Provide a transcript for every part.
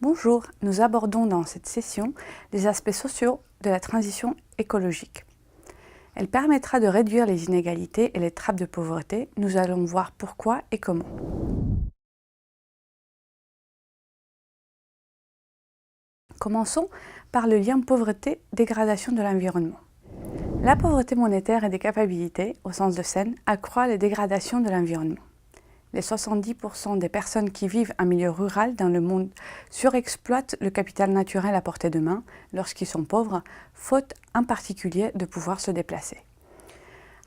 Bonjour, nous abordons dans cette session les aspects sociaux de la transition écologique. Elle permettra de réduire les inégalités et les trappes de pauvreté. Nous allons voir pourquoi et comment. Commençons par le lien pauvreté-dégradation de l'environnement. La pauvreté monétaire et des capacités, au sens de scène, accroît les dégradations de l'environnement. Les 70% des personnes qui vivent en milieu rural dans le monde surexploitent le capital naturel à portée de main lorsqu'ils sont pauvres, faute en particulier de pouvoir se déplacer.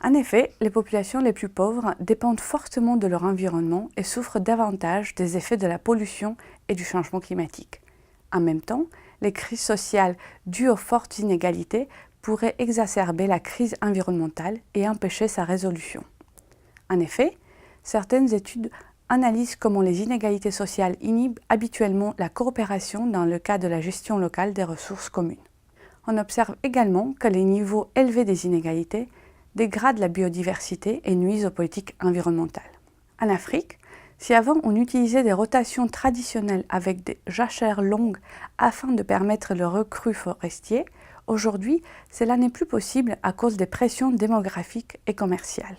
En effet, les populations les plus pauvres dépendent fortement de leur environnement et souffrent davantage des effets de la pollution et du changement climatique. En même temps, les crises sociales dues aux fortes inégalités pourraient exacerber la crise environnementale et empêcher sa résolution. En effet, certaines études analysent comment les inégalités sociales inhibent habituellement la coopération dans le cas de la gestion locale des ressources communes. On observe également que les niveaux élevés des inégalités dégradent la biodiversité et nuisent aux politiques environnementales. En Afrique, si avant on utilisait des rotations traditionnelles avec des jachères longues afin de permettre le recrue forestier, aujourd'hui cela n'est plus possible à cause des pressions démographiques et commerciales.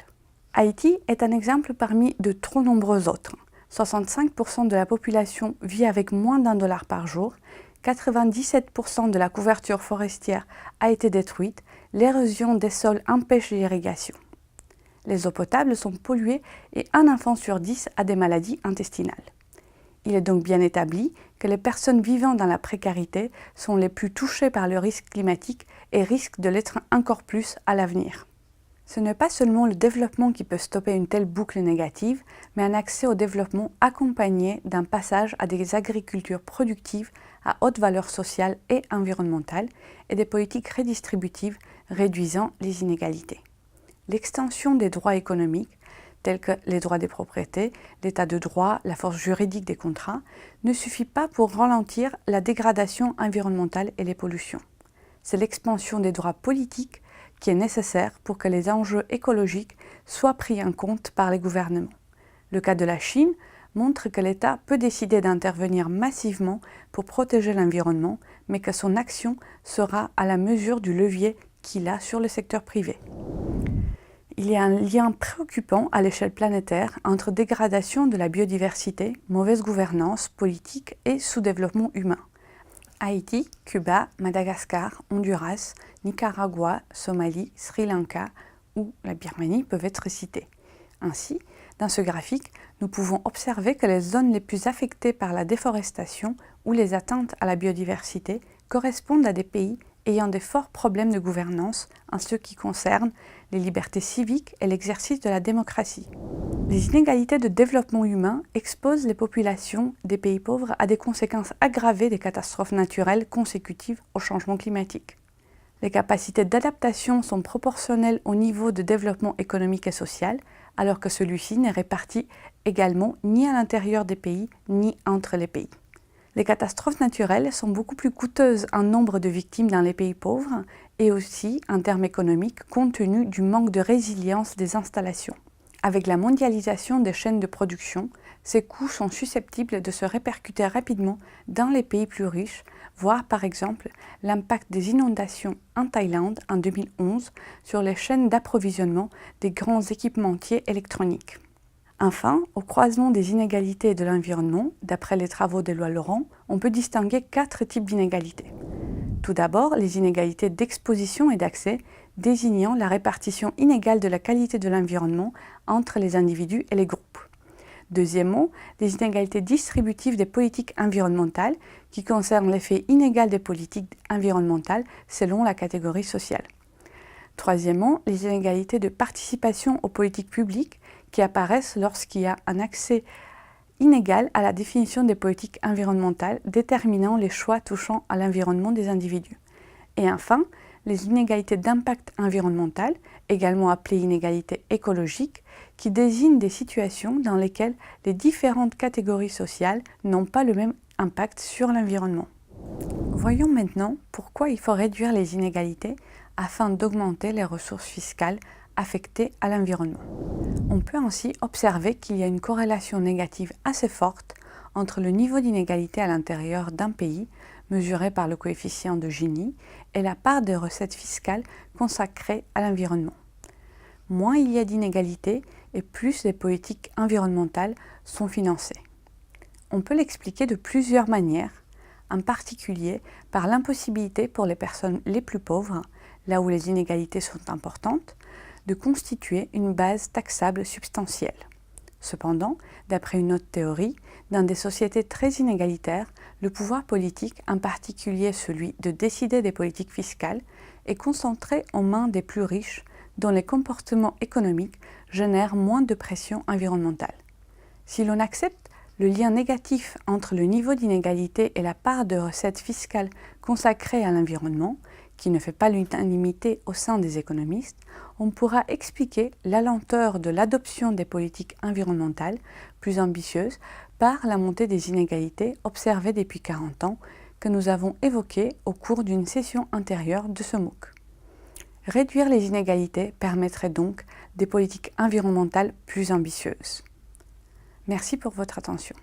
Haïti est un exemple parmi de trop nombreux autres. 65% de la population vit avec moins d'$1 par jour, 97% de la couverture forestière a été détruite, l'érosion des sols empêche l'irrigation. Les eaux potables sont polluées et un enfant sur 10 a des maladies intestinales. Il est donc bien établi que les personnes vivant dans la précarité sont les plus touchées par le risque climatique et risquent de l'être encore plus à l'avenir. Ce n'est pas seulement le développement qui peut stopper une telle boucle négative, mais un accès au développement accompagné d'un passage à des agricultures productives à haute valeur sociale et environnementale et des politiques redistributives réduisant les inégalités. L'extension des droits économiques, tels que les droits des propriétés, l'état de droit, la force juridique des contrats, ne suffit pas pour ralentir la dégradation environnementale et les pollutions. C'est l'expansion des droits politiques qui est nécessaire pour que les enjeux écologiques soient pris en compte par les gouvernements. Le cas de la Chine montre que l'État peut décider d'intervenir massivement pour protéger l'environnement, mais que son action sera à la mesure du levier qu'il a sur le secteur privé. Il y a un lien préoccupant à l'échelle planétaire entre dégradation de la biodiversité, mauvaise gouvernance politique et sous-développement humain. Haïti, Cuba, Madagascar, Honduras, Nicaragua, Somalie, Sri Lanka ou la Birmanie peuvent être cités. Ainsi, dans ce graphique, nous pouvons observer que les zones les plus affectées par la déforestation ou les atteintes à la biodiversité correspondent à des pays ayant de forts problèmes de gouvernance en ce qui concerne les libertés civiques et l'exercice de la démocratie. Les inégalités de développement humain exposent les populations des pays pauvres à des conséquences aggravées des catastrophes naturelles consécutives au changement climatique. Les capacités d'adaptation sont proportionnelles au niveau de développement économique et social, alors que celui-ci n'est réparti également ni à l'intérieur des pays ni entre les pays. Les catastrophes naturelles sont beaucoup plus coûteuses en nombre de victimes dans les pays pauvres et aussi en termes économiques compte tenu du manque de résilience des installations. Avec la mondialisation des chaînes de production, ces coûts sont susceptibles de se répercuter rapidement dans les pays plus riches, voire par exemple l'impact des inondations en Thaïlande en 2011 sur les chaînes d'approvisionnement des grands équipementiers électroniques. Enfin, au croisement des inégalités et de l'environnement, d'après les travaux d'Éloi Laurent, on peut distinguer 4 types d'inégalités. Tout d'abord, les inégalités d'exposition et d'accès, désignant la répartition inégale de la qualité de l'environnement entre les individus et les groupes. Deuxièmement, les inégalités distributives des politiques environnementales, qui concernent l'effet inégal des politiques environnementales selon la catégorie sociale. Troisièmement, les inégalités de participation aux politiques publiques, qui apparaissent lorsqu'il y a un accès inégal à la définition des politiques environnementales déterminant les choix touchant à l'environnement des individus. Et enfin, les inégalités d'impact environnemental, également appelées inégalités écologiques, qui désignent des situations dans lesquelles les différentes catégories sociales n'ont pas le même impact sur l'environnement. Voyons maintenant pourquoi il faut réduire les inégalités afin d'augmenter les ressources fiscales affectées à l'environnement. On peut ainsi observer qu'il y a une corrélation négative assez forte entre le niveau d'inégalité à l'intérieur d'un pays, mesuré par le coefficient de Gini, et la part des recettes fiscales consacrées à l'environnement. Moins il y a d'inégalités et plus les politiques environnementales sont financées. On peut l'expliquer de plusieurs manières, en particulier par l'impossibilité pour les personnes les plus pauvres, là où les inégalités sont importantes, de constituer une base taxable substantielle. Cependant, d'après une autre théorie, dans des sociétés très inégalitaires, le pouvoir politique, en particulier celui de décider des politiques fiscales, est concentré aux mains des plus riches, dont les comportements économiques génèrent moins de pression environnementale. Si l'on accepte le lien négatif entre le niveau d'inégalité et la part de recettes fiscales consacrées à l'environnement, qui ne fait pas l'unanimité au sein des économistes, on pourra expliquer la lenteur de l'adoption des politiques environnementales plus ambitieuses par la montée des inégalités observées depuis 40 ans que nous avons évoquées au cours d'une session antérieure de ce MOOC. Réduire les inégalités permettrait donc des politiques environnementales plus ambitieuses. Merci pour votre attention.